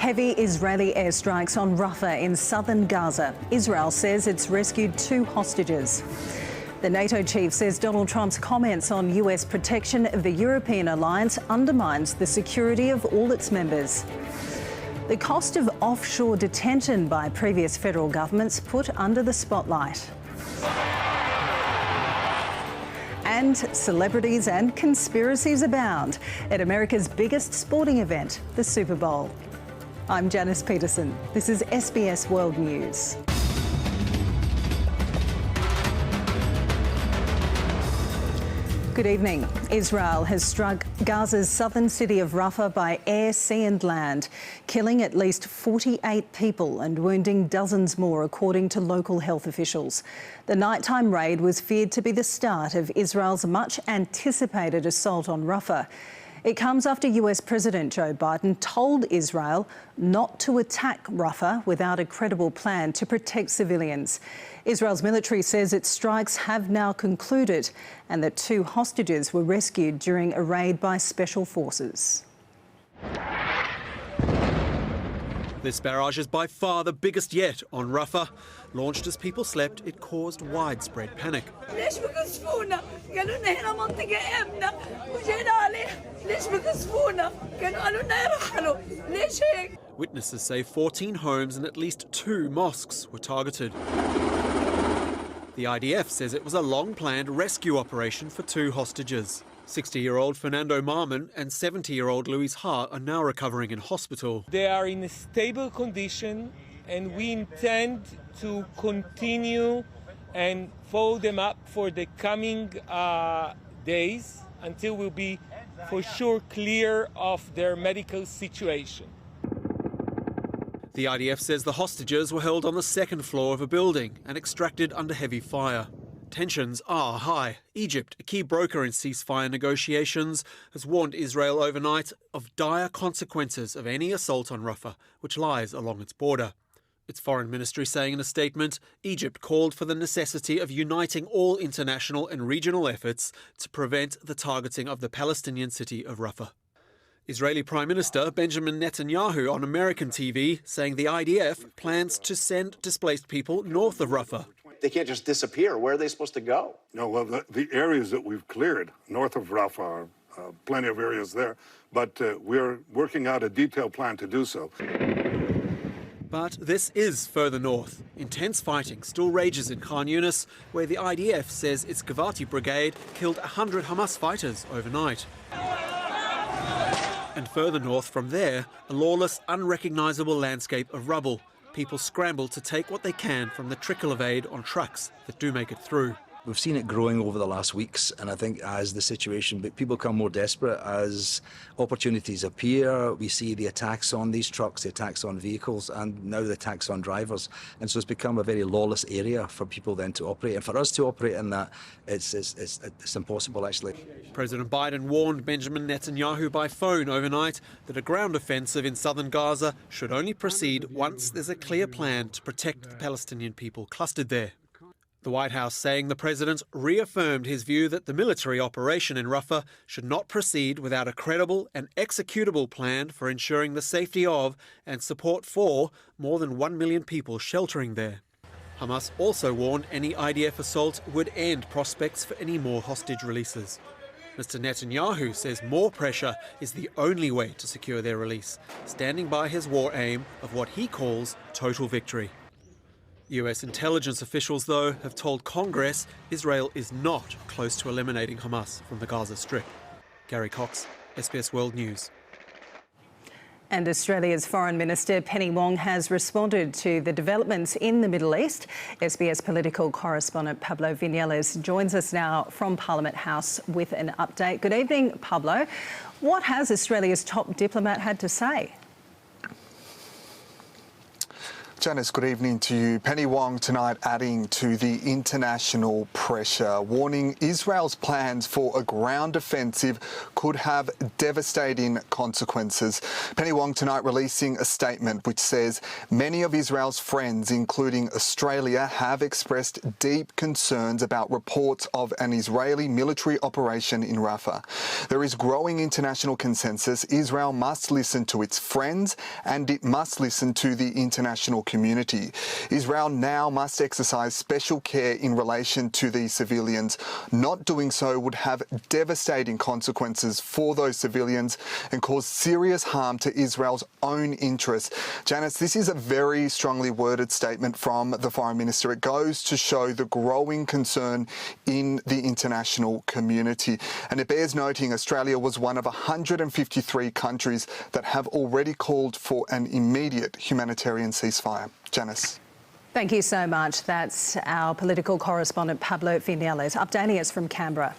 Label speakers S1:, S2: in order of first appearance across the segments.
S1: Heavy Israeli airstrikes on Rafah in southern Gaza. Israel says it's rescued 2 hostages. The NATO chief says Donald Trump's comments on US protection of the European alliance undermines the security of all its members. The cost of offshore detention by previous federal governments put under the spotlight. And celebrities and conspiracies abound at America's biggest sporting event, the Super Bowl. I'm Janice Petersen. This is SBS World News. Good evening. Israel has struck Gaza's southern city of Rafah by air, sea and land, killing at least 48 people and wounding dozens more, according to local health officials. The nighttime raid was feared to be the start of Israel's much-anticipated assault on Rafah. It comes after US President Joe Biden told Israel not to attack Rafah without a credible plan to protect civilians. Israel's military says its strikes have now concluded and that 2 hostages were rescued during a raid by special forces.
S2: This barrage is by far the biggest yet on Rafah. Launched as people slept, it caused widespread panic. Witnesses say 14 homes and at least 2 mosques were targeted. The IDF says it was a long-planned rescue operation for 2 hostages. 60-year-old Fernando Marman and 70-year-old Luis Ha are now recovering in hospital.
S3: They are in a stable condition and we intend to continue and follow them up for the coming days until we'll be for sure clear of their medical situation.
S2: The IDF says the hostages were held on the 2nd floor of a building and extracted under heavy fire. Tensions are high. Egypt, a key broker in ceasefire negotiations, has warned Israel overnight of dire consequences of any assault on Rafah, which lies along its border. Its foreign ministry saying in a statement, Egypt called for the necessity of uniting all international and regional efforts to prevent the targeting of the Palestinian city of Rafah. Israeli Prime Minister Benjamin Netanyahu on American TV saying the IDF plans to send displaced people north of Rafah.
S4: They can't just disappear. Where are they supposed to go?
S5: No, well, the areas that we've cleared north of Rafah are plenty of areas there, but we're working out a detailed plan to do so.
S2: But this is further north. Intense fighting still rages in Khan Yunis, where the IDF says its Givati brigade killed 100 Hamas fighters overnight. And further north from there, a lawless, unrecognisable landscape of rubble. People scramble to take what they can from the trickle of aid on trucks that do make it through.
S6: We've seen it growing over the last weeks, and I think as the situation, people become more desperate as opportunities appear. We see the attacks on these trucks, the attacks on vehicles, and now the attacks on drivers. And so it's become a very lawless area for people then to operate. And for us to operate in that, it's impossible, actually.
S2: President Biden warned Benjamin Netanyahu by phone overnight that a ground offensive in southern Gaza should only proceed once there's a clear plan to protect the Palestinian people clustered there. The White House saying the president reaffirmed his view that the military operation in Rafah should not proceed without a credible and executable plan for ensuring the safety of and support for more than 1 million people sheltering there. Hamas also warned any IDF assault would end prospects for any more hostage releases. Mr. Netanyahu says more pressure is the only way to secure their release, standing by his war aim of what he calls total victory. US intelligence officials, though, have told Congress Israel is not close to eliminating Hamas from the Gaza Strip. Gary Cox, SBS World News.
S1: And Australia's Foreign Minister Penny Wong has responded to the developments in the Middle East. SBS political correspondent Pablo Vinales joins us now from Parliament House with an update. Good evening, Pablo. What has Australia's top diplomat had to say?
S7: Janice, good evening to you. Penny Wong tonight adding to the international pressure, warning Israel's plans for a ground offensive could have devastating consequences. Penny Wong tonight releasing a statement which says many of Israel's friends, including Australia, have expressed deep concerns about reports of an Israeli military operation in Rafah. There is growing international consensus Israel must listen to its friends and it must listen to the international community. Israel now must exercise special care in relation to these civilians. Not doing so would have devastating consequences for those civilians and cause serious harm to Israel's own interests. Janice, this is a very strongly worded statement from the Foreign Minister. It goes to show the growing concern in the international community. And it bears noting Australia was one of 153 countries that have already called for an immediate humanitarian ceasefire. Janice.
S1: Thank you so much. That's our political correspondent Pablo Vinales updating us from Canberra.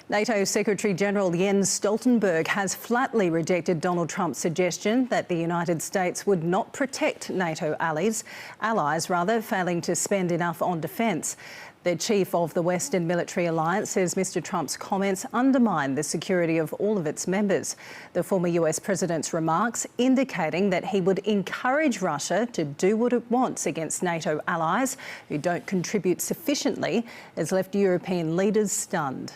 S1: NATO Secretary-General Jens Stoltenberg has flatly rejected Donald Trump's suggestion that the United States would not protect NATO allies, failing to spend enough on defence. The chief of the Western Military Alliance says Mr Trump's comments undermine the security of all of its members. The former US president's remarks indicating that he would encourage Russia to do what it wants against NATO allies who don't contribute sufficiently has left European leaders stunned.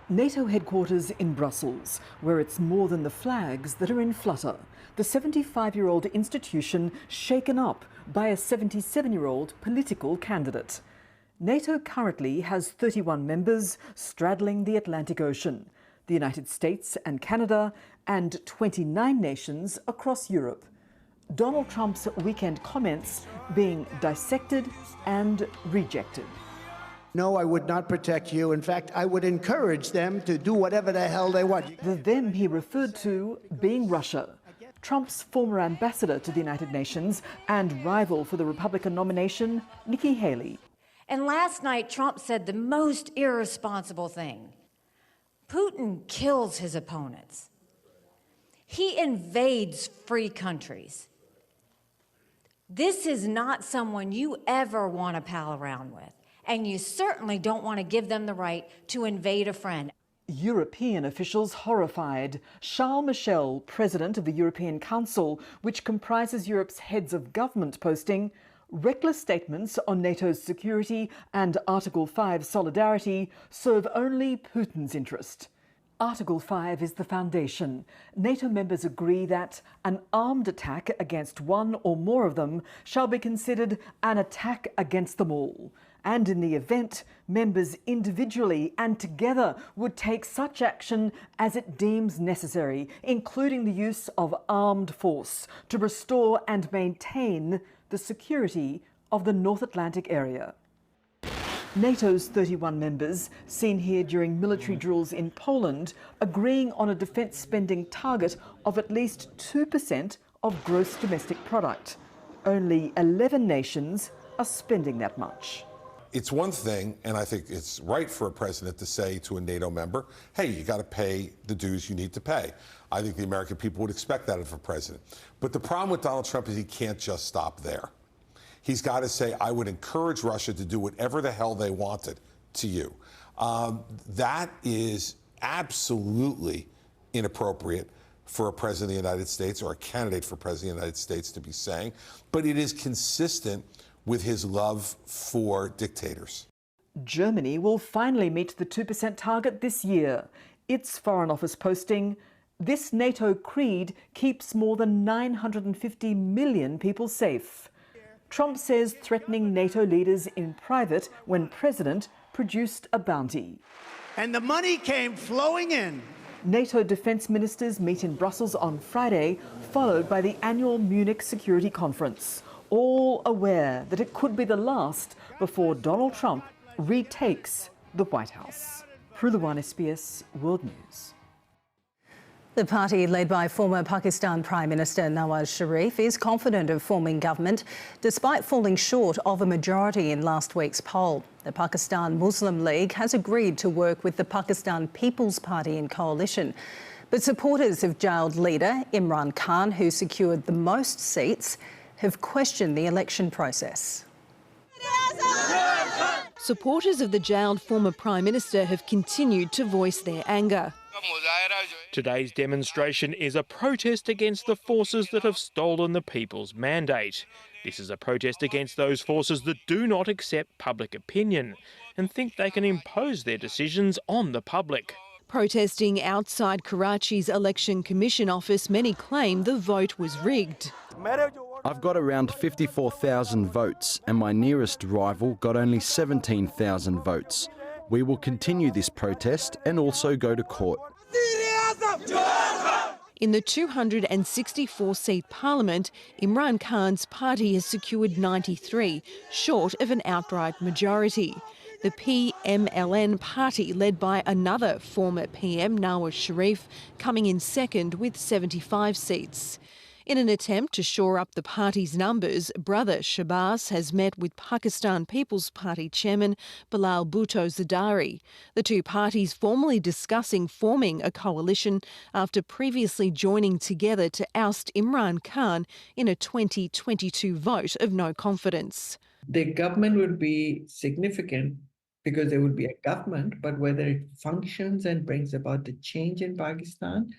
S8: NATO headquarters in Brussels, where it's more than the flags that are in flutter. The 75-year-old institution shaken up by a 77-year-old political candidate. NATO currently has 31 members straddling the Atlantic Ocean, the United States and Canada, and 29 nations across Europe. Donald Trump's weekend comments being dissected and rejected.
S9: No, I would not protect you. In fact, I would encourage them to do whatever the hell they want.
S8: The them he referred to being Russia. Trump's former ambassador to the United Nations and rival for the Republican nomination, Nikki Haley.
S10: And last night, Trump said the most irresponsible thing. Putin kills his opponents. He invades free countries. This is not someone you ever want to pal around with. And you certainly don't want to give them the right to invade a friend.
S8: European officials horrified. Charles Michel, president of the European Council, which comprises Europe's heads of government, posting reckless statements on NATO's security and Article 5 solidarity serve only Putin's interest. Article 5 is the foundation. NATO members agree that an armed attack against one or more of them shall be considered an attack against them all. And in the event, members individually and together would take such action as it deems necessary, including the use of armed force to restore and maintain the security of the North Atlantic area. NATO's 31 members, seen here during military drills in Poland, agreeing on a defence spending target of at least 2% of gross domestic product. Only 11 nations are spending that much.
S11: It's one thing, and I think it's right for a president to say to a NATO member, hey, you got to pay the dues you need to pay. I think the American people would expect that of a president. But the problem with Donald Trump is he can't just stop there. He's got to say, I would encourage Russia to do whatever the hell they wanted to you. That is absolutely inappropriate for a president of the United States or a candidate for president of the United States to be saying, but it is consistent with his love for dictators.
S8: Germany will finally meet the 2% target this year. Its Foreign Office posting, this NATO creed keeps more than 950 million people safe. Trump says threatening NATO leaders in private when president produced a bounty.
S9: And the money came flowing in.
S8: NATO defence ministers meet in Brussels on Friday, followed by the annual Munich Security Conference, all aware that it could be the last before Donald Trump retakes the White House. Prula One, SBS World News.
S1: The party led by former Pakistan Prime Minister Nawaz Sharif is confident of forming government despite falling short of a majority in last week's poll. The Pakistan Muslim League has agreed to work with the Pakistan People's Party in coalition. But supporters of jailed leader Imran Khan, who secured the most seats, have questioned the election process.
S12: Supporters of the jailed former Prime Minister have continued to voice their anger.
S13: Today's demonstration is a protest against the forces that have stolen the people's mandate. This is a protest against those forces that do not accept public opinion and think they can impose their decisions on the public.
S12: Protesting outside Karachi's Election Commission office, many claim the vote was rigged.
S14: I've got around 54,000 votes and my nearest rival got only 17,000 votes. We will continue this protest and also go to court.
S12: In the 264-seat parliament, Imran Khan's party has secured 93, short of an outright majority. The PMLN party, led by another former PM, Nawaz Sharif, coming in second with 75 seats. In an attempt to shore up the party's numbers, brother Shahbaz has met with Pakistan People's Party chairman Bilal Bhutto Zardari. The two parties formally discussing forming a coalition after previously joining together to oust Imran Khan in a 2022 vote of no confidence.
S15: The government would be significant because there would be a government, but whether it functions and brings about the change in Pakistan,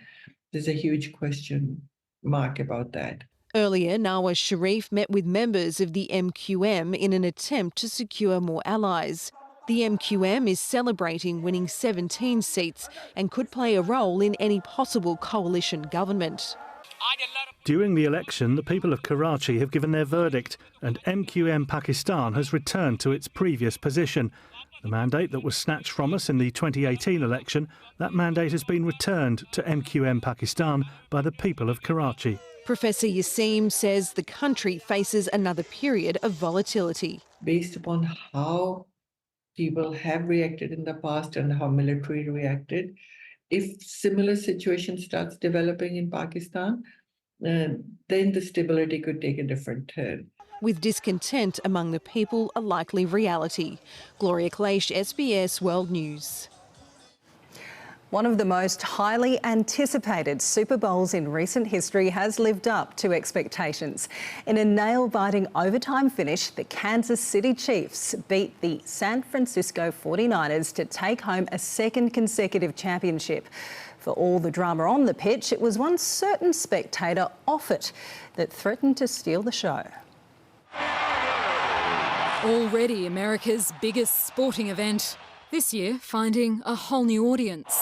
S15: there's a huge question mark about that.
S12: Earlier, Nawaz Sharif met with members of the MQM in an attempt to secure more allies. The MQM is celebrating winning 17 seats and could play a role in any possible coalition government.
S16: During the election, the people of Karachi have given their verdict and MQM Pakistan has returned to its previous position. The mandate that was snatched from us in the 2018 election, that mandate has been returned to MQM Pakistan by the people of Karachi.
S12: Professor Yassim says the country faces another period of volatility.
S15: Based upon how people have reacted in the past and how military reacted, if similar situation starts developing in Pakistan, then the stability could take a different turn.
S12: With discontent among the people a likely reality. Gloria Kleisch, SBS World News.
S1: One of the most highly anticipated Super Bowls in recent history has lived up to expectations. In a nail-biting overtime finish, the Kansas City Chiefs beat the San Francisco 49ers to take home a second consecutive championship. For all the drama on the pitch, it was one certain spectator off it that threatened to steal the show.
S17: Already America's biggest sporting event, this year finding a whole new audience.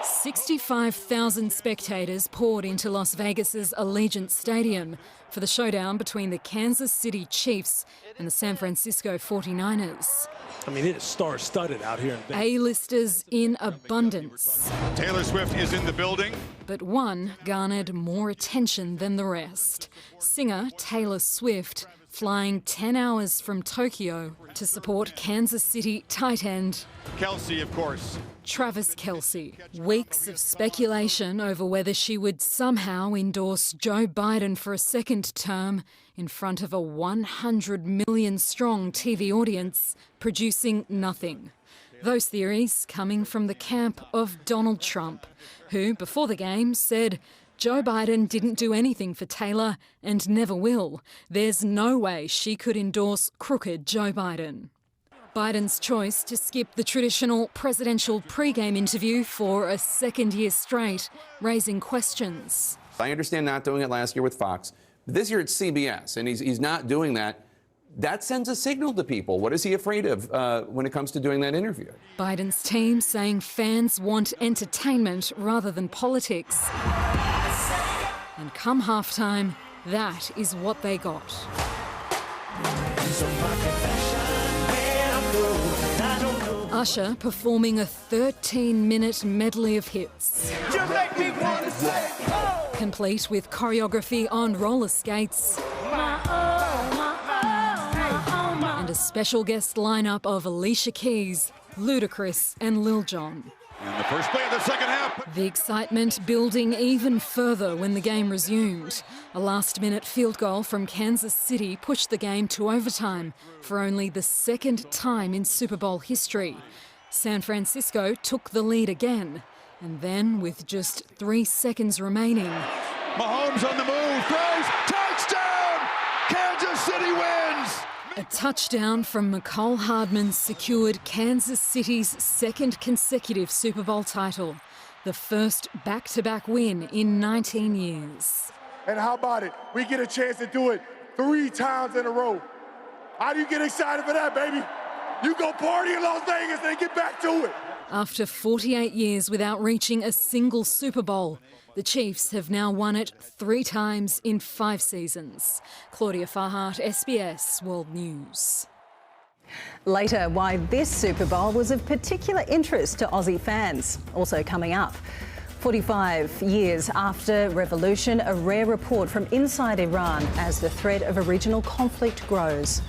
S17: 65,000 spectators poured into Las Vegas's Allegiant Stadium for the showdown between the Kansas City Chiefs and the San Francisco 49ers.
S18: I mean, it is star-studded out here in Vegas.
S17: A-listers in abundance.
S19: Taylor Swift is in the building.
S17: But one garnered more attention than the rest. Singer Taylor Swift flying 10 hours from Tokyo to support Kansas City tight end
S19: Kelce, of course.
S17: Travis Kelce. Weeks of speculation over whether she would somehow endorse Joe Biden for a second term in front of a 100 million strong TV audience, producing nothing. Those theories coming from the camp of Donald Trump, who, before the game, said Joe Biden didn't do anything for Taylor and never will. There's no way she could endorse crooked Joe Biden. Biden's choice to skip the traditional presidential pre-game interview for a second year straight, raising questions.
S20: I understand not doing it last year with Fox, but this year it's CBS, and he's not doing that. That sends a signal to people. What is he afraid of when it comes to doing that interview? Biden's team saying fans want entertainment rather than politics. And come halftime, that is what they got. Usher performing a 13-minute medley of hits. You make me wanna say, oh! Complete with choreography on roller skates. And a special guest lineup of Alicia Keys, Ludacris and Lil Jon.
S19: And the first play of the second half.
S17: The excitement building even further when the game resumed. A last-minute field goal from Kansas City pushed the game to overtime for only the second time in Super Bowl history. San Francisco took the lead again, and then with just 3 seconds remaining,
S19: Mahomes on the move, throws, touchdown! City wins!
S17: A touchdown from McCole Hardman secured Kansas City's second consecutive Super Bowl title, the first back-to-back win in 19 years.
S21: And how about it? We get a chance to do it 3 times in a row. How do you get excited for that, baby? You go party in Las Vegas and get back to it.
S17: After 48 years without reaching a single Super Bowl, the Chiefs have now won it 3 times in 5 seasons. Claudia Farhart, SBS World News.
S1: Later, why this Super Bowl was of particular interest to Aussie fans. Also coming up, 45 years after revolution, a rare report from inside Iran as the threat of a regional conflict grows.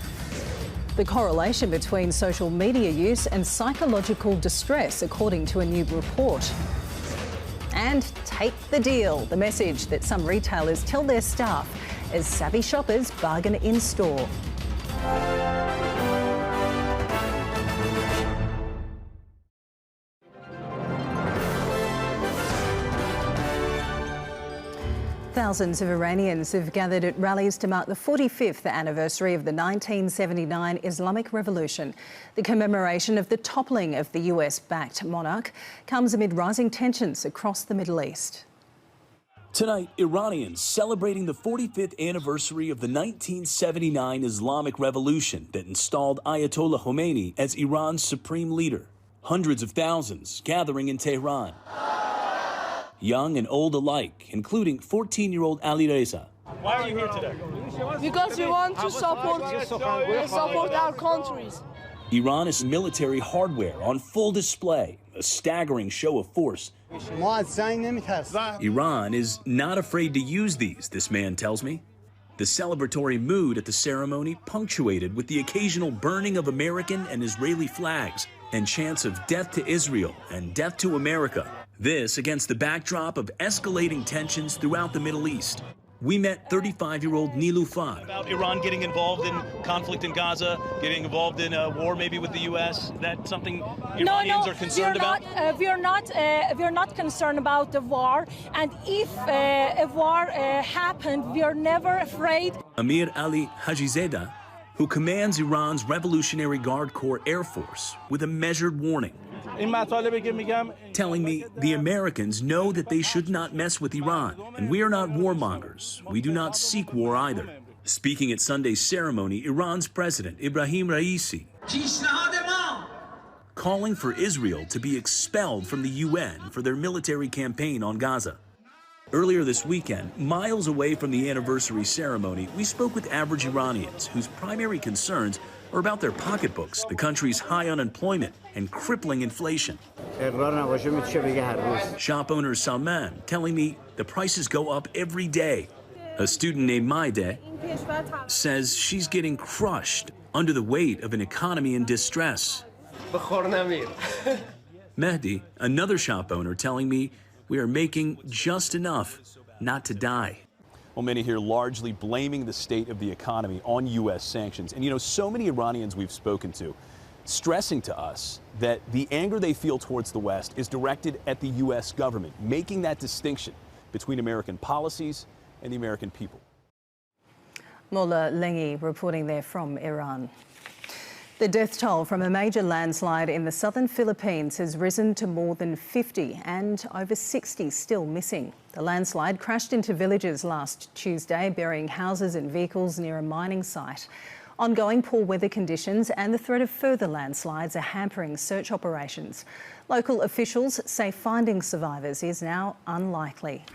S1: The correlation between social media use and psychological distress, according to a new report. And take the deal, the message that some retailers tell their staff as savvy shoppers bargain in store. Thousands of Iranians have gathered at rallies to mark the 45th anniversary of the 1979 Islamic Revolution. The commemoration of the toppling of the US-backed monarch comes amid rising tensions across the Middle East.
S22: Tonight, Iranians celebrating the 45th anniversary of the 1979 Islamic Revolution that installed Ayatollah Khomeini as Iran's supreme leader. Hundreds of thousands gathering in Tehran. Young and old alike, including 14-year-old Ali Reza.
S23: Why are you here today? Because we want to support our countries.
S22: Iran's military hardware on full display, a staggering show of force. Iran is not afraid to use these, this man tells me. The celebratory mood at the ceremony punctuated with the occasional burning of American and Israeli flags and chants of death to Israel and death to America. This against the backdrop of escalating tensions throughout the Middle East. We met 35-year-old Nilufar.
S23: About Iran getting involved in conflict in Gaza, getting involved in a war maybe with the U.S. That's something Iranians are concerned about?
S24: We're not concerned about the war. And if a war happened, we are never afraid.
S22: Amir Ali Hajizadeh, who commands Iran's Revolutionary Guard Corps Air Force, with a measured warning. Telling me the Americans know that they should not mess with Iran, and we are not warmongers. We do not seek war either. Speaking at Sunday's ceremony, Iran's President Ibrahim Raisi calling for Israel to be expelled from the UN for their military campaign on Gaza. Earlier this weekend, miles away from the anniversary ceremony, we spoke with average Iranians whose primary concerns are about their pocketbooks, the country's high unemployment, and crippling inflation. Shop owner Salman telling me the prices go up every day. A student named Maide says she's getting crushed under the weight of an economy in distress. Mehdi, another shop owner, telling me we are making just enough not to die.
S25: Well, many here largely blaming the state of the economy on U.S. sanctions. And, you know, so many Iranians we've spoken to stressing to us that the anger they feel towards the West is directed at the U.S. government, making that distinction between American policies and the American people.
S1: Mola Lengi reporting there from Iran. The death toll from a major landslide in the southern Philippines has risen to more than 50 and over 60 still missing. The landslide crashed into villages last Tuesday, burying houses and vehicles near a mining site. Ongoing poor weather conditions and the threat of further landslides are hampering search operations. Local officials say finding survivors is now unlikely.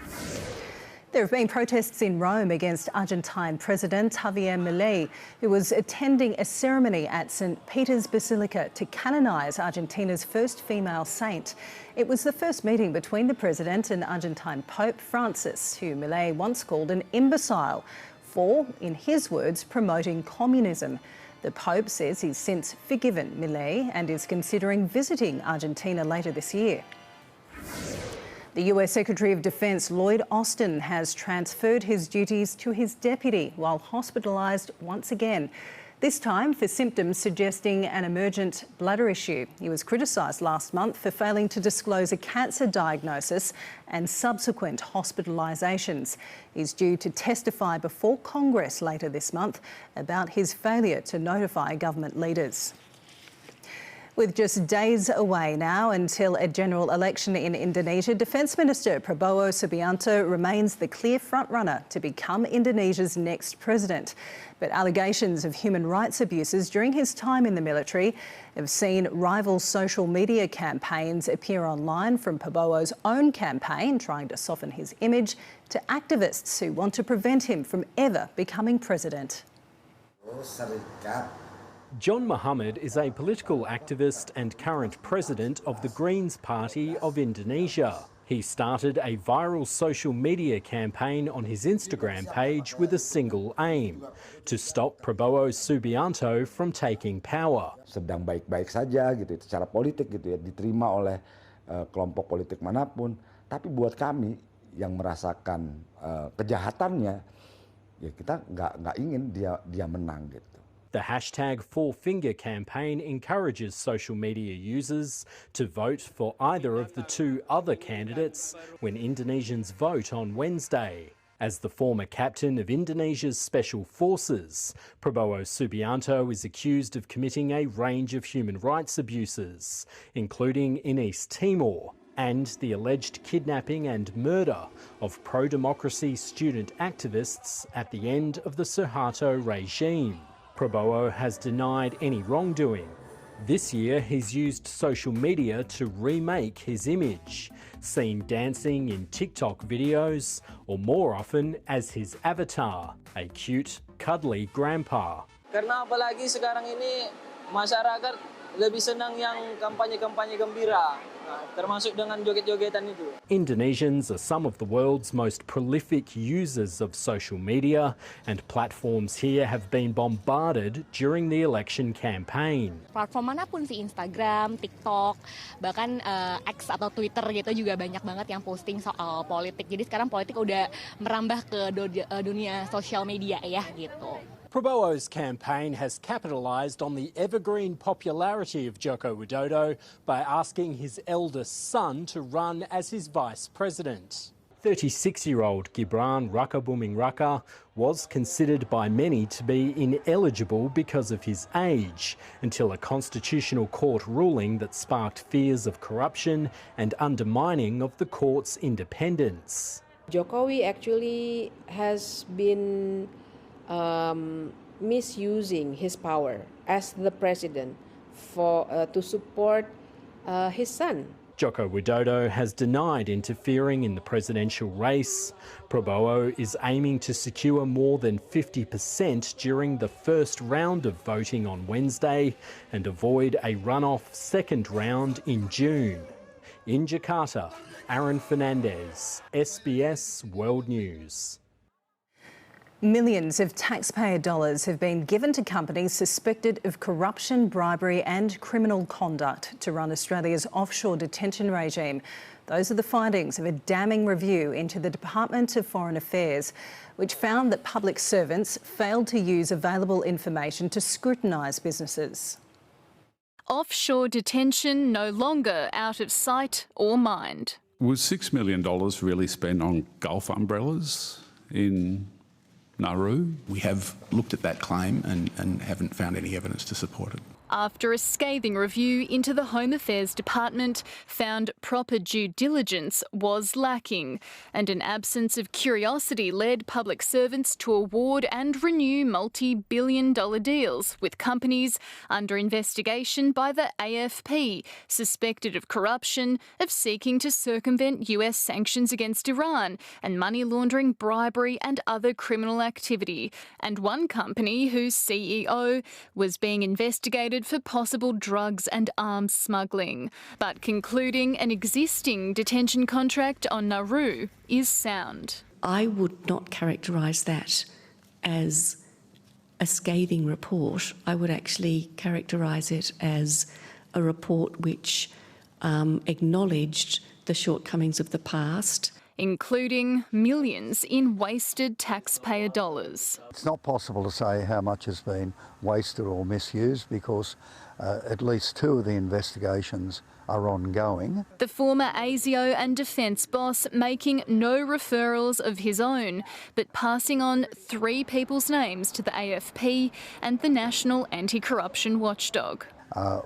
S1: There have been protests in Rome against Argentine President Javier Milei, who was attending a ceremony at St. Peter's Basilica to canonise Argentina's first female saint. It was the first meeting between the president and Argentine Pope Francis, who Milei once called an imbecile for, in his words, promoting communism. The Pope says he's since forgiven Milei and is considering visiting Argentina later this year. The US Secretary of Defence Lloyd Austin has transferred his duties to his deputy while hospitalised once again. this time for symptoms suggesting an emergent bladder issue. He was criticised last month for failing to disclose a cancer diagnosis and subsequent hospitalisations. He's due to testify before Congress later this month about his failure to notify government leaders. With just days away now until a general election in Indonesia, Defence Minister Prabowo Subianto remains the clear frontrunner to become Indonesia's next president. But allegations of human rights abuses during his time in the military have seen rival social media campaigns appear online, from Prabowo's own campaign trying to soften his image to activists who want to prevent him from ever becoming president.
S2: John Muhammad is a political activist and current president of the Greens Party of Indonesia. He started a viral social media campaign on his Instagram page with a single aim: to stop Prabowo Subianto from taking power.
S3: Sedang baik-baik saja gitu, secara politik gitu ya, diterima oleh kelompok politik manapun. Tapi buat kami yang merasakan kejahatannya, ya kita nggak ingin dia menang gitu.
S2: The hashtag Four Finger campaign encourages social media users to vote for either of the two other candidates when Indonesians vote on Wednesday. As the former captain of Indonesia's Special Forces, Prabowo Subianto is accused of committing a range of human rights abuses, including in East Timor, and the alleged kidnapping and murder of pro-democracy student activists at the end of the Suharto regime. Prabowo has denied any wrongdoing. This year, he's used social media to remake his image, seen dancing in TikTok videos, or more often as his avatar, a cute, cuddly grandpa.
S4: Karena apalagi sekarang ini masyarakat lebih senang yang kampanye-kampanye gembira, termasuk dengan joget-jogetan itu.
S2: Indonesians are some of the world's most prolific users of social media, and platforms here have been bombarded during the election campaign.
S5: Platform manapun sih, Instagram, TikTok, bahkan X atau Twitter gitu juga banyak banget yang posting soal politik. Jadi sekarang politik udah merambah ke dunia sosial media ya gitu.
S2: Prabowo's campaign has capitalised on the evergreen popularity of Joko Widodo by asking his eldest son to run as his vice president. 36-year-old Gibran Rakabuming Raka was considered by many to be ineligible because of his age, until a constitutional court ruling that sparked fears of corruption and undermining of the court's independence.
S6: Jokowi actually has been misusing his power as the president to support his son.
S2: Joko Widodo has denied interfering in the presidential race. Prabowo is aiming to secure more than 50% during the first round of voting on Wednesday and avoid a runoff second round in June. In Jakarta, Aaron Fernandez, SBS World News.
S1: Millions of taxpayer dollars have been given to companies suspected of corruption, bribery and criminal conduct to run Australia's offshore detention regime. Those are the findings of a damning review into the Department of Foreign Affairs, which found that public servants failed to use available information to scrutinise businesses.
S26: Offshore detention no longer out of sight or mind.
S27: Was $6 million really spent on Gulf umbrellas in Nauru?
S28: We have looked at that claim and haven't found any evidence to support it.
S26: After a scathing review into the Home Affairs Department found proper due diligence was lacking, and an absence of curiosity led public servants to award and renew multi-billion-dollar deals with companies under investigation by the AFP, suspected of corruption, of seeking to circumvent US sanctions against Iran, and money laundering, bribery and other criminal activity. And one company whose CEO was being investigated for possible drugs and arms smuggling, but concluding an existing detention contract on Nauru is sound.
S29: I would not characterise that as a scathing report. I would actually characterise it as a report which acknowledged the shortcomings of the past.
S26: including millions in wasted taxpayer dollars.
S7: It's not possible to say how much has been wasted or misused because at least 2 of the investigations are ongoing.
S26: The former ASIO and Defence boss making no referrals of his own, but passing on 3 people's names to the AFP and the National Anti-Corruption Watchdog.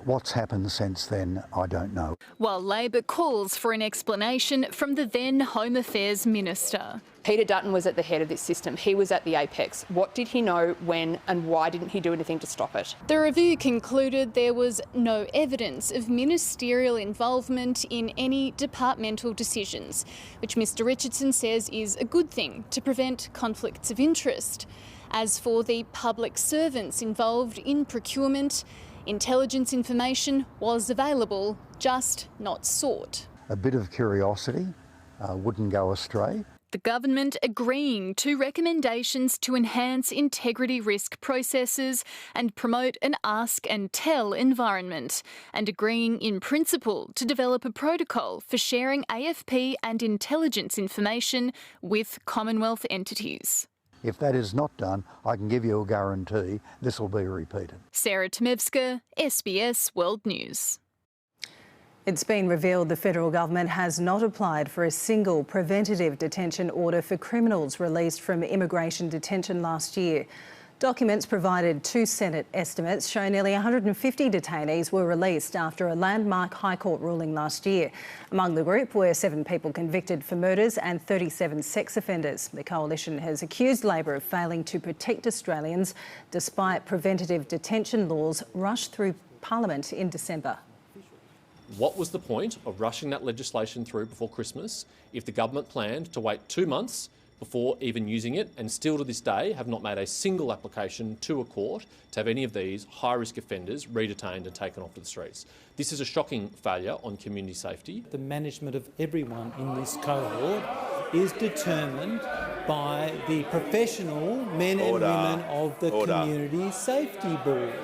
S7: What's happened since then, I don't know.
S26: While Labor calls for an explanation from the then Home Affairs Minister.
S8: Peter Dutton was at the head of this system. He was at the apex. What did he know, when, and why didn't he do anything to stop it?
S26: The review concluded there was no evidence of ministerial involvement in any departmental decisions, which Mr Richardson says is a good thing to prevent conflicts of interest. As for the public servants involved in procurement, intelligence information was available, just not sought.
S7: A bit of curiosity wouldn't go astray.
S26: The government agreeing to recommendations to enhance integrity risk processes and promote an ask and tell environment, and agreeing in principle to develop a protocol for sharing AFP and intelligence information with Commonwealth entities.
S7: If that is not done, I can give you a guarantee this will be repeated.
S26: Sarah Tmevska, SBS World News.
S1: It's been revealed the federal government has not applied for a single preventative detention order for criminals released from immigration detention last year. Documents provided to Senate estimates show nearly 150 detainees were released after a landmark High Court ruling last year. Among the group were 7 people convicted for murders and 37 sex offenders. The coalition has accused Labor of failing to protect Australians despite preventative detention laws rushed through Parliament in December.
S9: What was the point of rushing that legislation through before Christmas if the government planned to wait 2 months before even using it, and still to this day have not made a single application to a court to have any of these high-risk offenders re-detained and taken off to the streets? This is a shocking failure on community safety.
S10: The management of everyone in this cohort is determined by the professional men and women of the Community Safety Board,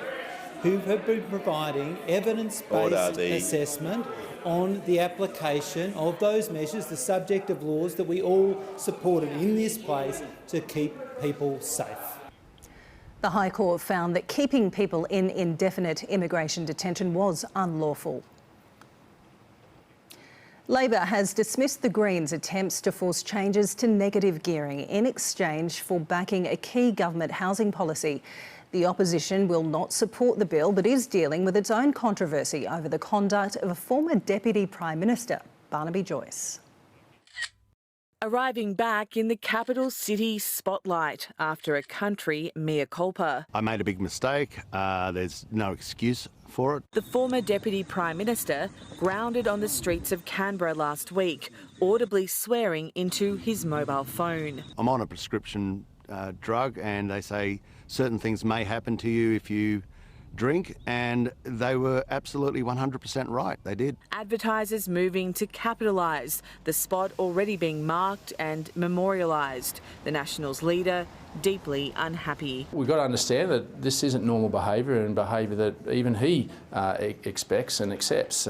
S10: who have been providing evidence-based assessment on the application of those measures, the subject of laws that we all supported in this place to keep people safe.
S1: The High Court found that keeping people in indefinite immigration detention was unlawful. Labor has dismissed the Greens' attempts to force changes to negative gearing in exchange for backing a key government housing policy. The opposition will not support the bill but is dealing with its own controversy over the conduct of a former Deputy Prime Minister, Barnaby Joyce.
S11: Arriving back in the capital city spotlight after a country mea culpa.
S13: I made a big mistake. There's no excuse for it.
S11: The former Deputy Prime Minister grounded on the streets of Canberra last week, audibly swearing into his mobile phone.
S13: I'm on a prescription drug, and they say certain things may happen to you if you drink, and they were absolutely 100% right. They did.
S11: Advertisers moving to capitalise, the spot already being marked and memorialised. The Nationals leader deeply unhappy.
S14: We've got to understand that this isn't normal behaviour, and behaviour that even he expects and accepts.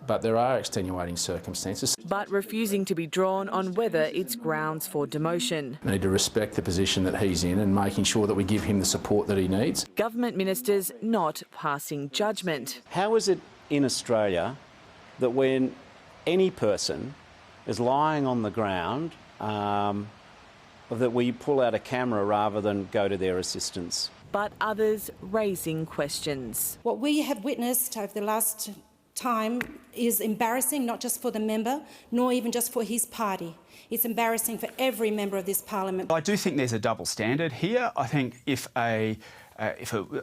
S14: But there are extenuating circumstances.
S11: But refusing to be drawn on whether it's grounds for demotion.
S14: We need to respect the position that he's in and making sure that we give him the support that he needs.
S11: Government ministers not passing judgment.
S15: How is it in Australia that when any person is lying on the ground, that we pull out a camera rather than go to their assistance?
S11: But others raising questions.
S16: What we have witnessed over the last time is embarrassing, not just for the member, nor even just for his party. It's embarrassing for every member of this parliament.
S30: I do think there's a double standard here. I think if a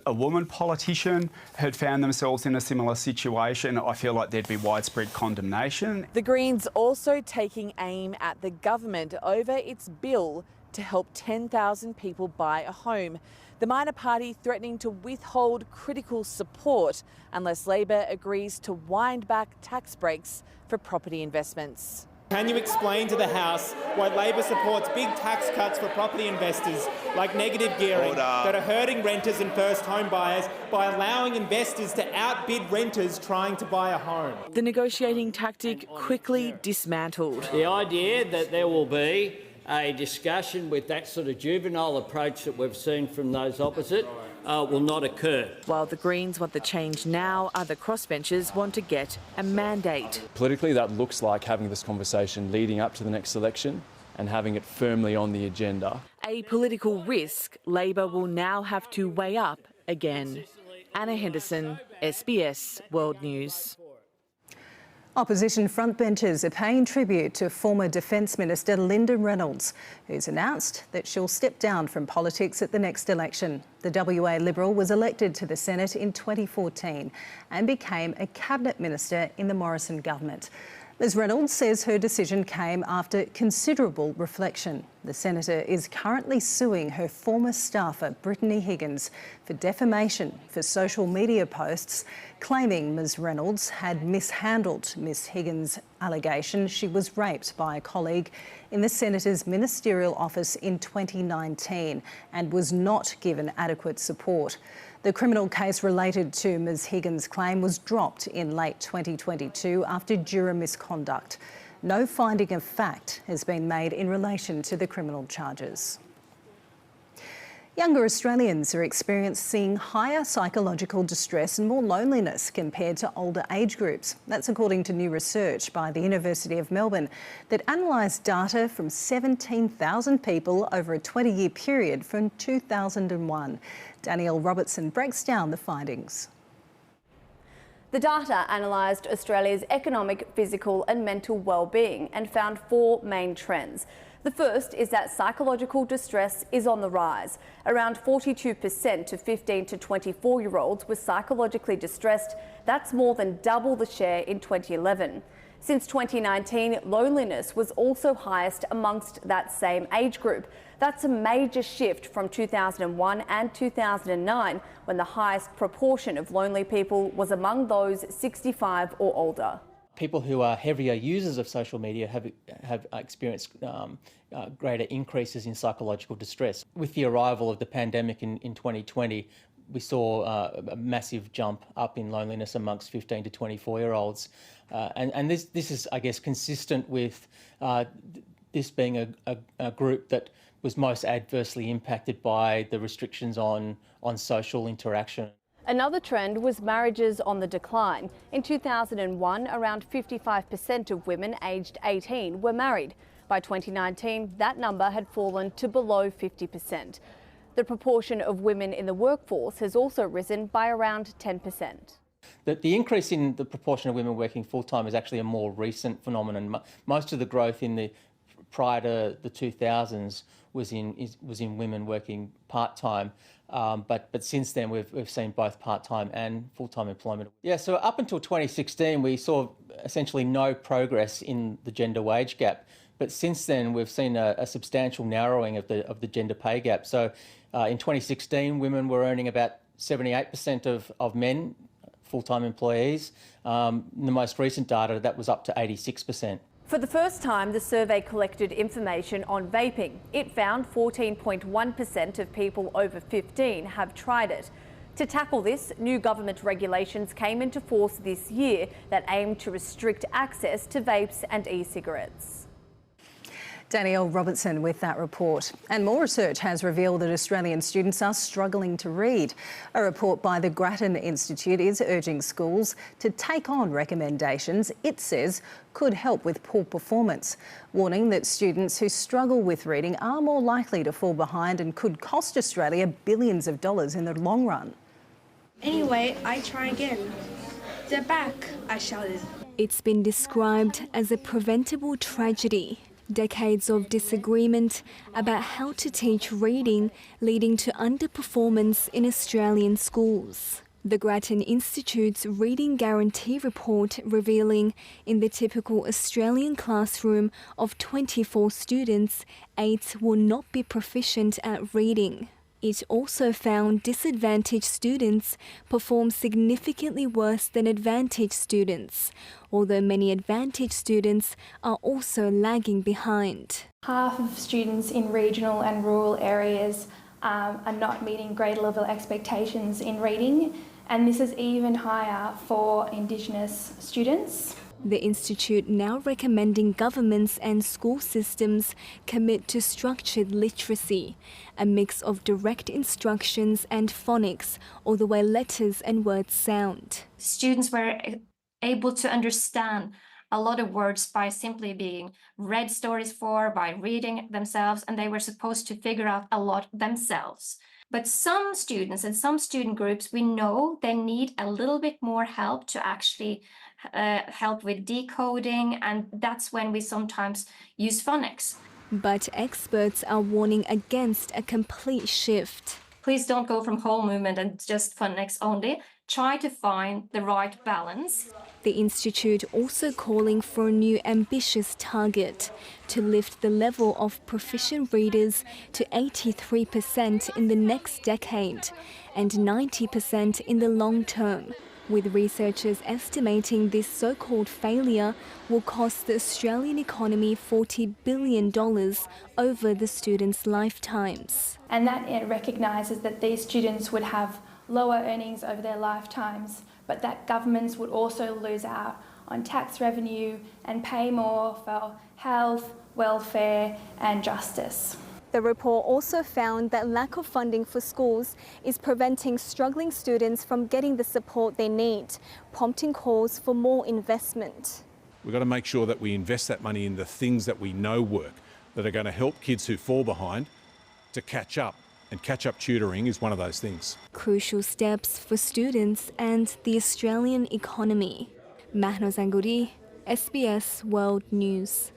S30: woman politician had found themselves in a similar situation, I feel like there'd be widespread condemnation.
S11: The Greens also taking aim at the government over its bill to help 10,000 people buy a home. The minor party threatening to withhold critical support unless Labor agrees to wind back tax breaks for property investments.
S12: Can you explain to the House why Labor supports big tax cuts for property investors like negative gearing that are hurting renters and first home buyers by allowing investors to outbid renters trying to buy a home?
S11: The negotiating tactic quickly dismantled.
S17: The idea that there will be a discussion with that sort of juvenile approach that we've seen from those opposite will not occur.
S11: While the Greens want the change now, other crossbenchers want to get a mandate.
S18: Politically, that looks like having this conversation leading up to the next election and having it firmly on the agenda.
S11: A political risk Labor will now have to weigh up again. Anna Henderson, SBS World News.
S1: Opposition frontbenchers are paying tribute to former Defence Minister Linda Reynolds, who's announced that she'll step down from politics at the next election. The WA Liberal was elected to the Senate in 2014 and became a Cabinet Minister in the Morrison government. Ms Reynolds says her decision came after considerable reflection. The senator is currently suing her former staffer, Brittany Higgins, for defamation for social media posts, claiming Ms Reynolds had mishandled Ms Higgins' allegation she was raped by a colleague in the senator's ministerial office in 2019 and was not given adequate support. The criminal case related to Ms Higgins' claim was dropped in late 2022 after juror misconduct. No finding of fact has been made in relation to the criminal charges. Younger Australians are experiencing higher psychological distress and more loneliness compared to older age groups. That's according to new research by the University of Melbourne that analysed data from 17,000 people over a 20-year period from 2001. Danielle Robertson breaks down the findings.
S19: The data analysed Australia's economic, physical and mental well-being and found four main trends. The first is that psychological distress is on the rise. Around 42% of 15 to 24-year-olds were psychologically distressed. That's more than double the share in 2011. Since 2019, loneliness was also highest amongst that same age group. That's a major shift from 2001 and 2009, when the highest proportion of lonely people was among those 65 or older.
S20: People who are heavier users of social media have experienced greater increases in psychological distress. With the arrival of the pandemic in 2020, we saw a massive jump up in loneliness amongst 15 to 24-year-olds. And this is, I guess, consistent with this being a group that was most adversely impacted by the restrictions on social interaction.
S19: Another trend was marriages on the decline. In 2001, around 55% of women aged 18 were married. By 2019, that number had fallen to below 50%. The proportion of women in the workforce has also risen by around 10%.
S20: The increase in the proportion of women working full-time is actually a more recent phenomenon. Most of the growth prior to the 2000s was in women working part-time. But since then, we've seen both part-time and full-time employment. Yeah, so up until 2016, we saw essentially no progress in the gender wage gap. But since then, we've seen a substantial narrowing of the gender pay gap. So in 2016, women were earning about 78% of men, full-time employees. In the most recent data, that was up to 86%.
S19: For the first time, the survey collected information on vaping. It found 14.1% of people over 15 have tried it. To tackle this, new government regulations came into force this year that aim to restrict access to vapes and e-cigarettes.
S1: Danielle Robertson with that report. And more research has revealed that Australian students are struggling to read. A report by the Grattan Institute is urging schools to take on recommendations it says could help with poor performance, warning that students who struggle with reading are more likely to fall behind and could cost Australia billions of dollars in the long run.
S21: Anyway, I try again. They're back, I shouted.
S22: It's been described as a preventable tragedy. Decades of disagreement about how to teach reading leading to underperformance in Australian schools. The Grattan Institute's Reading Guarantee report revealing in the typical Australian classroom of 24 students, 8 will not be proficient at reading. It also found disadvantaged students perform significantly worse than advantaged students, although many advantaged students are also lagging behind.
S2: Half of students in regional and rural areas are not meeting grade level expectations in reading, and this is even higher for Indigenous students.
S22: The Institute now recommending governments and school systems commit to structured literacy, a mix of direct instructions and phonics, or the way letters and words sound.
S3: Students were able to understand a lot of words by simply being read stories for, by reading themselves, and they were supposed to figure out a lot themselves. But some students and some student groups, we know they need a little bit more help to actually help with decoding, and that's when we sometimes use phonics.
S22: But experts are warning against a complete shift.
S3: Please don't go from whole movement and just phonics only. Try to find the right balance.
S22: The Institute also calling for a new ambitious target to lift the level of proficient readers to 83% in the next decade and 90% in the long term, with researchers estimating this so-called failure will cost the Australian economy $40 billion over the students' lifetimes.
S2: And that it recognises that these students would have lower earnings over their lifetimes, but that governments would also lose out on tax revenue and pay more for health, welfare and justice.
S22: The report also found that lack of funding for schools is preventing struggling students from getting the support they need, prompting calls for more investment.
S4: We've got to make sure that we invest that money in the things that we know work, that are going to help kids who fall behind to catch up. And catch-up tutoring is one of those things.
S22: Crucial steps for students and the Australian economy. Mahnoz Anguri, SBS World News.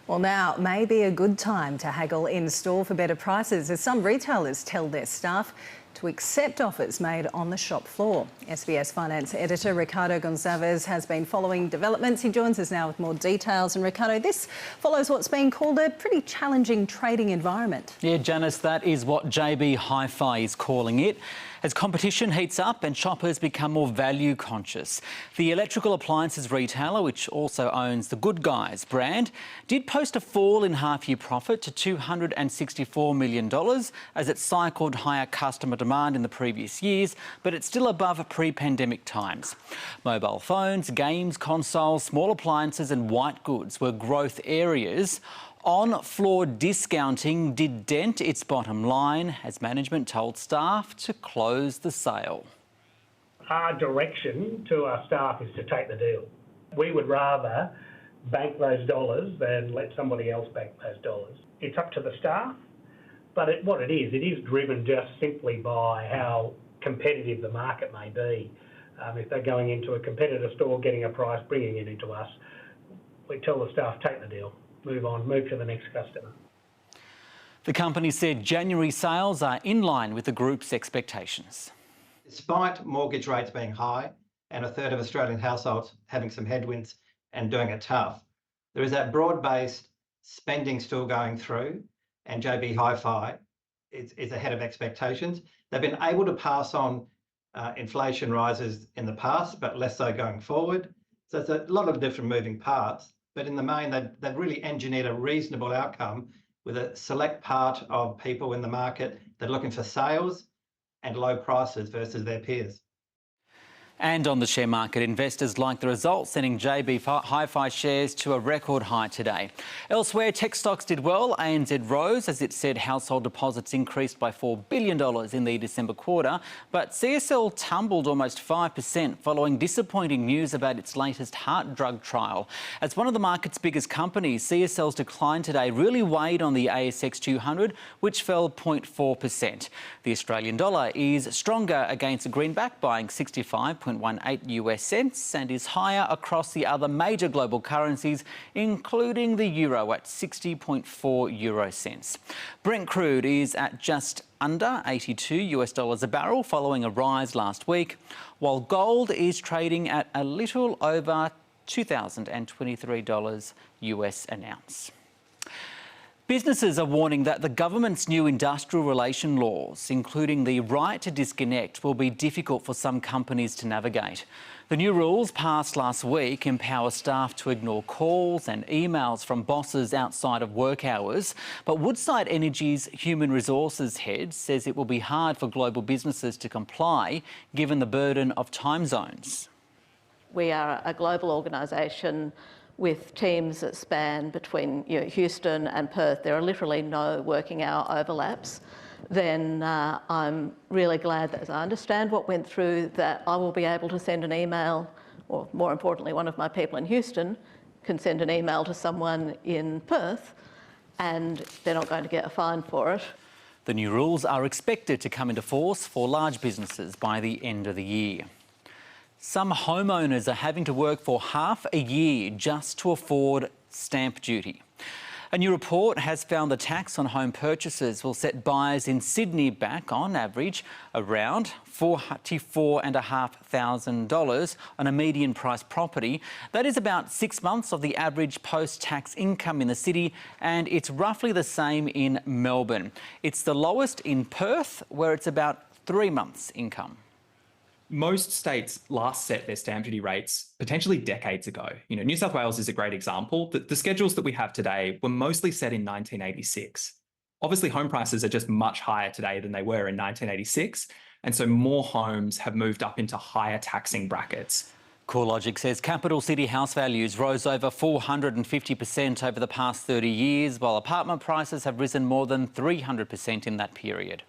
S1: Well, now may be a good time to haggle in store for better prices, as some retailers tell their staff to accept offers made on the shop floor. SBS Finance Editor Ricardo Gonçalves has been following developments. He joins us now with more details. And Ricardo, this follows what's been called a pretty challenging trading environment.
S5: Yeah, Janice, that is what JB Hi-Fi is calling it. As competition heats up and shoppers become more value conscious, the electrical appliances retailer, which also owns the Good Guys brand, did post a fall in half-year profit to $264 million as it cycled higher customer demand in the previous years, but it's still above pre-pandemic times. Mobile phones, games, consoles, small appliances and white goods were growth areas. On-floor discounting did dent its bottom line as management told staff to close the sale.
S6: Our direction to our staff is to take the deal. We would rather bank those dollars than let somebody else bank those dollars. It's up to the staff, but what it is driven just simply by how competitive the market may be. If they're going into a competitor store, getting a price, bringing it into us, we tell the staff, take the deal. Move on, move to the next customer.
S5: The company said January sales are in line with the group's expectations.
S23: Despite mortgage rates being high and a third of Australian households having some headwinds and doing it tough, there is that broad-based spending still going through, and JB Hi-Fi is ahead of expectations. They've been able to pass on inflation rises in the past, but less so going forward. So it's a lot of different moving parts. But in the main, they've really engineered a reasonable outcome with a select part of people in the market that are looking for sales and low prices versus their peers.
S5: And on the share market, investors like the results, sending JB Hi-Fi shares to a record high today. Elsewhere, tech stocks did well. ANZ rose as it said household deposits increased by $4 billion in the December quarter, but CSL tumbled almost 5% following disappointing news about its latest heart drug trial. As one of the market's biggest companies, CSL's decline today really weighed on the ASX 200, which fell 0.4%. The Australian dollar is stronger against the greenback, buying 65.18 US cents, and is higher across the other major global currencies, including the euro at 60.4 euro cents. Brent crude is at just under $82 US a barrel following a rise last week, while gold is trading at a little over $2,023 US an ounce. Businesses are warning that the government's new industrial relation laws, including the right to disconnect, will be difficult for some companies to navigate. The new rules passed last week empower staff to ignore calls and emails from bosses outside of work hours. But Woodside Energy's human resources head says it will be hard for global businesses to comply, given the burden of time zones.
S7: We are a global organisation with teams that span between Houston and Perth. There are literally no working hour overlaps. Then I'm really glad that, as I understand what went through, that I will be able to send an email, or more importantly, one of my people in Houston can send an email to someone in Perth and they're not going to get a fine for it.
S5: The new rules are expected to come into force for large businesses by the end of the year. Some homeowners are having to work for half a year just to afford stamp duty. A new report has found the tax on home purchases will set buyers in Sydney back, on average, around $44,500 on a median price property. That is about 6 months of the average post-tax income in the city, and it's roughly the same in Melbourne. It's the lowest in Perth, where it's about 3 months' income.
S8: Most states last set their stamp duty rates potentially decades ago. New South Wales is a great example. The schedules that we have today were mostly set in 1986. Obviously, home prices are just much higher today than they were in 1986, and so more homes have moved up into higher taxing brackets.
S5: CoreLogic says capital city house values rose over 450% over the past 30 years, while apartment prices have risen more than 300% in that period.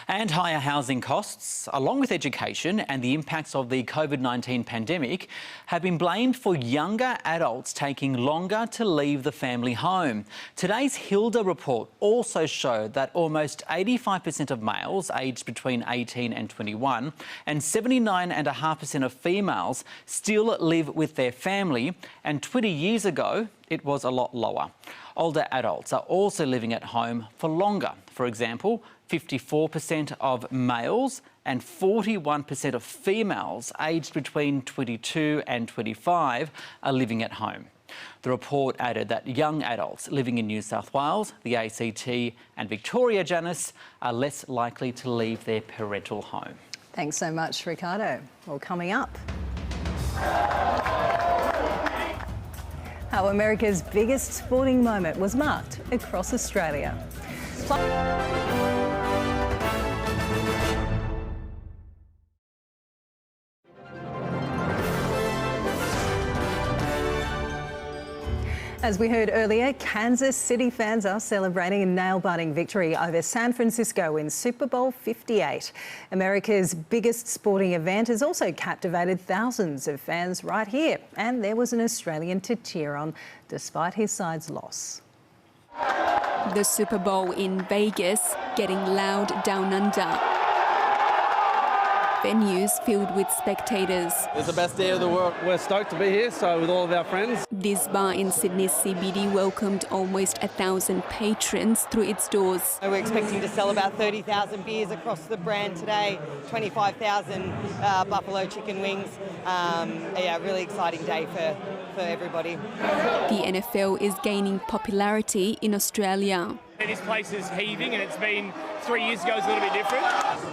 S5: And higher housing costs, along with education and the impacts of the COVID-19 pandemic, have been blamed for younger adults taking longer to leave the family home. Today's Hilda report also showed that almost 85% of males aged between 18 and 21 and 79.5% of females still live with their family, and 20 years ago it was a lot lower. Older adults are also living at home for longer. For example, 54% of males and 41% of females aged between 22 and 25 are living at home. The report added that young adults living in New South Wales, the ACT and Victoria, Janice, are less likely to leave their parental home.
S1: Thanks so much, Ricardo. Well, coming up, how America's biggest sporting moment was marked across Australia. As we heard earlier, Kansas City fans are celebrating a nail-biting victory over San Francisco in Super Bowl 58. America's biggest sporting event has also captivated thousands of fans right here. And there was an Australian to cheer on despite his side's loss.
S22: The Super Bowl in Vegas getting loud down under. Venues filled with spectators.
S9: It's the best day of the world. We're stoked to be here, so with all of our friends.
S22: This bar in Sydney's CBD welcomed almost 1,000 patrons through its doors.
S10: We're expecting to sell about 30,000 beers across the brand today, 25,000 buffalo chicken wings. Really exciting day for everybody.
S22: The NFL is gaining popularity in Australia.
S24: This place is heaving, and it's been 3 years ago, it's a little bit different.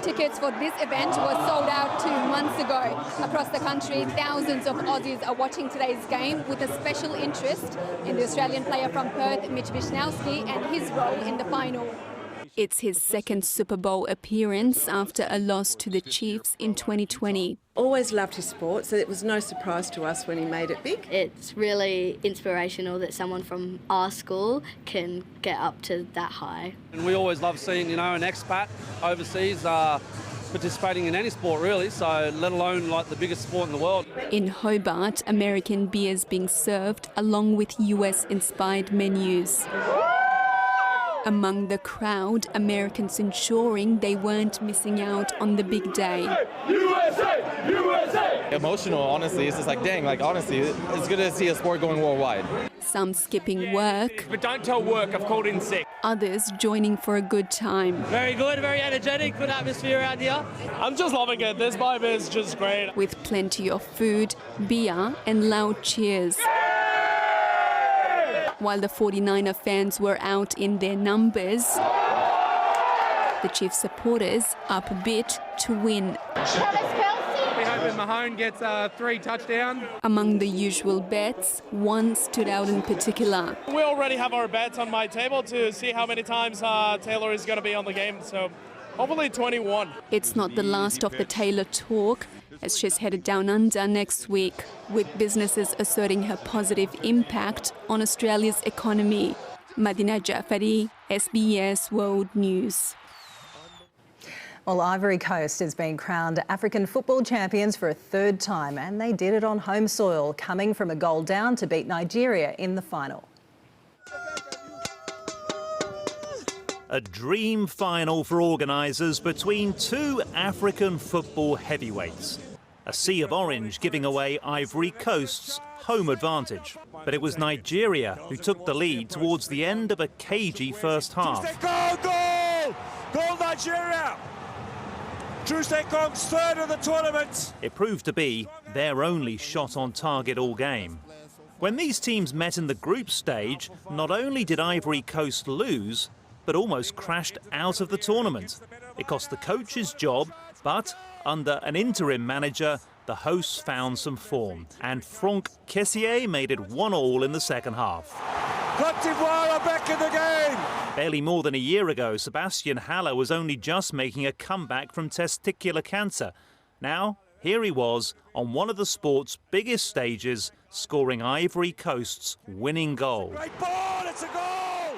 S25: Tickets for this event were sold out 2 months ago. Across the country, thousands of Aussies are watching today's game with a special interest in the Australian player from Perth, Mitch Wishnowsky, and his role in the final.
S22: It's his second Super Bowl appearance after a loss to the Chiefs in 2020.
S26: Always loved his sport, so it was no surprise to us when he made it big.
S27: It's really inspirational that someone from our school can get up to that high.
S9: And we always love seeing, an expat overseas participating in any sport, really, so let alone like the biggest sport in the world.
S22: In Hobart, American beers being served along with US-inspired menus. Among the crowd, Americans ensuring they weren't missing out on the big day.
S9: USA! USA!
S28: Emotional, honestly. It's just honestly, it's good to see a sport going worldwide.
S22: Some skipping work.
S24: But don't tell work, I've called in sick.
S22: Others joining for a good time.
S24: Very good, very energetic, good atmosphere around here.
S9: I'm just loving it. This vibe is just great.
S22: With plenty of food, beer and loud cheers.
S11: While the 49er fans were out in their numbers, the Chiefs supporters up a bit to win.
S24: We're hoping Mahone gets 3 touchdowns.
S11: Among the usual bets, one stood out in particular.
S24: We already have our bets on my table to see how many times Taylor is going to be on the game, so hopefully 21.
S11: It's not the last of the Taylor talk, as she's headed down under next week, with businesses asserting her positive impact on Australia's economy. Madina Jafari, SBS World News.
S1: Well, Ivory Coast has been crowned African football champions for a 3rd time, and they did it on home soil, coming from a goal down to beat Nigeria in the final.
S12: A dream final for organisers between 2 African football heavyweights. A sea of orange giving away Ivory Coast's home advantage. But it was Nigeria who took the lead towards the end of a cagey first half.
S13: Goal Nigeria! Kong's 3rd of the tournament.
S12: It proved to be their only shot on target all game. When these teams met in the group stage, not only did Ivory Coast lose, but almost crashed out of the tournament. It cost the coach his job, but under an interim manager, the hosts found some form. And Franck Kessié made it 1-1 in the second half.
S13: Côte d'Ivoire are back in the game.
S12: Barely more than a year ago, Sebastian Haller was only just making a comeback from testicular cancer. Now, here he was on one of the sport's biggest stages, scoring Ivory Coast's winning goal.
S13: Great ball, it's a goal!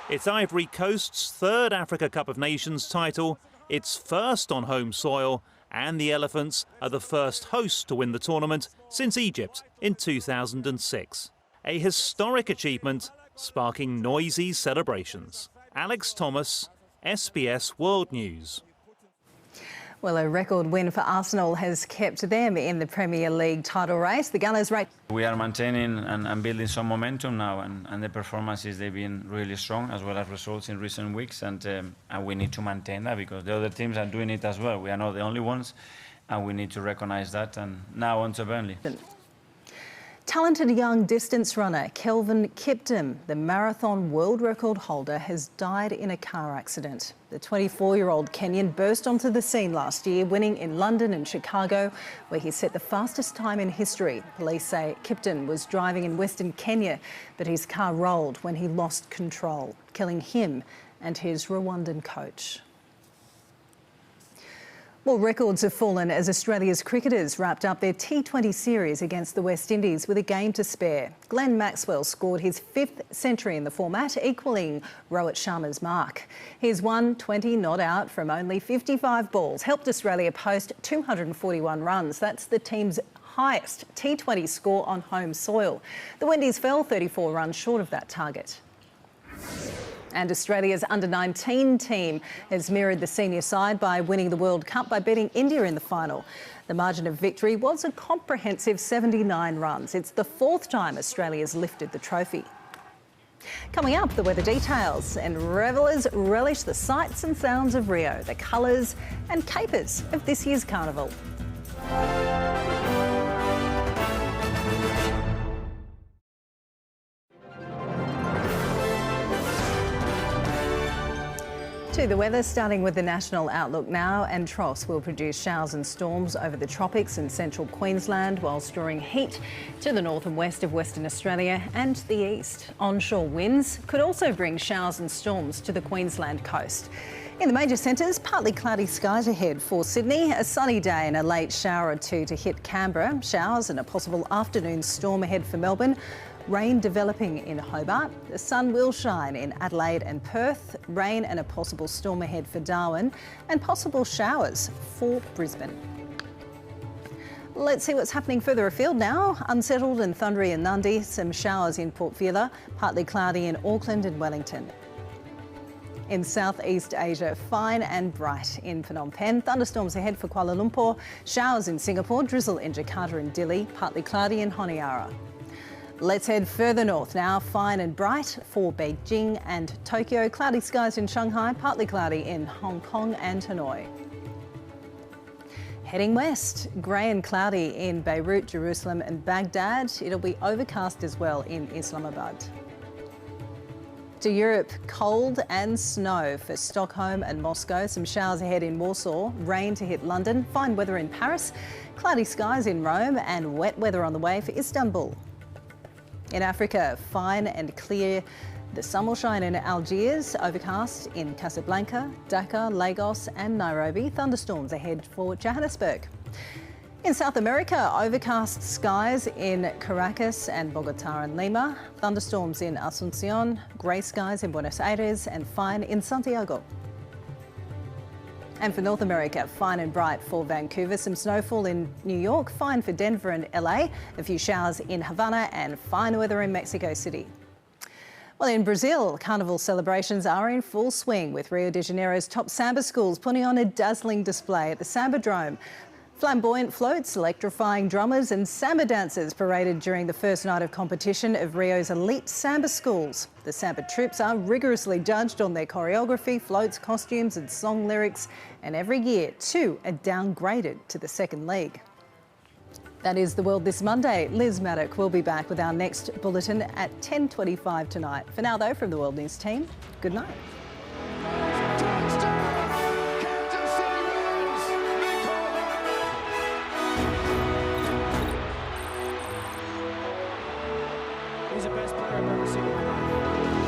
S12: It's Ivory Coast's 3rd Africa Cup of Nations title, its 1st on home soil, and the Elephants are the first hosts to win the tournament since Egypt in 2006. A historic achievement sparking noisy celebrations. Alex Thomas, SBS World News.
S1: Well, a record win for Arsenal has kept them in the Premier League title race. The Gunners rate.
S14: We are maintaining and building some momentum now, and the performances, they've been really strong, as well as results in recent weeks, and we need to maintain that because the other teams are doing it as well. We are not the only ones, and we need to recognise that. And now on to Burnley.
S1: Talented young distance runner Kelvin Kiptum, the marathon world record holder, has died in a car accident. The 24-year-old Kenyan burst onto the scene last year, winning in London and Chicago, where he set the fastest time in history. Police say Kiptum was driving in Western Kenya, but his car rolled when he lost control, killing him and his Rwandan coach. Well, records have fallen as Australia's cricketers wrapped up their T20 series against the West Indies with a game to spare. Glenn Maxwell scored his 5th century in the format, equalling Rohit Sharma's mark. His 120 not out from only 55 balls helped Australia post 241 runs. That's the team's highest T20 score on home soil. The Windies fell 34 runs short of that target. And Australia's under-19 team has mirrored the senior side by winning the World Cup by beating India in the final. The margin of victory was a comprehensive 79 runs. It's the 4th time Australia's lifted the trophy. Coming up, the weather details, and revellers relish the sights and sounds of Rio, the colours and capers of this year's carnival. To the weather, starting with the national outlook now, and Tross will produce showers and storms over the tropics and central Queensland, whilst drawing heat to the north and west of Western Australia and the east. Onshore winds could also bring showers and storms to the Queensland coast. In the major centres, partly cloudy skies ahead for Sydney, a sunny day and a late shower or two to hit Canberra, showers and a possible afternoon storm ahead for Melbourne. Rain developing in Hobart. The sun will shine in Adelaide and Perth. Rain and a possible storm ahead for Darwin, and possible showers for Brisbane. Let's see what's happening further afield now. Unsettled and thundery in Nundy. Some showers in Port Vila. Partly cloudy in Auckland and Wellington. In Southeast Asia, fine and bright in Phnom Penh. Thunderstorms ahead for Kuala Lumpur. Showers in Singapore. Drizzle in Jakarta and Dili. Partly cloudy in Honiara. Let's head further north now. Fine and bright for Beijing and Tokyo. Cloudy skies in Shanghai, partly cloudy in Hong Kong and Hanoi. Heading west, grey and cloudy in Beirut, Jerusalem and Baghdad. It'll be overcast as well in Islamabad. To Europe, cold and snow for Stockholm and Moscow. Some showers ahead in Warsaw, rain to hit London, fine weather in Paris, cloudy skies in Rome and wet weather on the way for Istanbul. In Africa, fine and clear. The sun will shine in Algiers, overcast in Casablanca, Dakar, Lagos and Nairobi. Thunderstorms ahead for Johannesburg. In South America, overcast skies in Caracas and Bogotá and Lima. Thunderstorms in Asunción, grey skies in Buenos Aires and fine in Santiago. And for North America, fine and bright for Vancouver. Some snowfall in New York, fine for Denver and LA. A few showers in Havana and fine weather in Mexico City. Well, in Brazil, carnival celebrations are in full swing with Rio de Janeiro's top samba schools putting on a dazzling display at the Sambadrome. Flamboyant floats, electrifying drummers and samba dancers paraded during the first night of competition of Rio's elite samba schools. The samba troops are rigorously judged on their choreography, floats, costumes and song lyrics, and every year two are downgraded to the second league. That is the world this Monday. Liz Maddock will be back with our next bulletin at 10:25 tonight. For now though, from the World News team, good night.
S3: He's the best player I've ever seen in my life.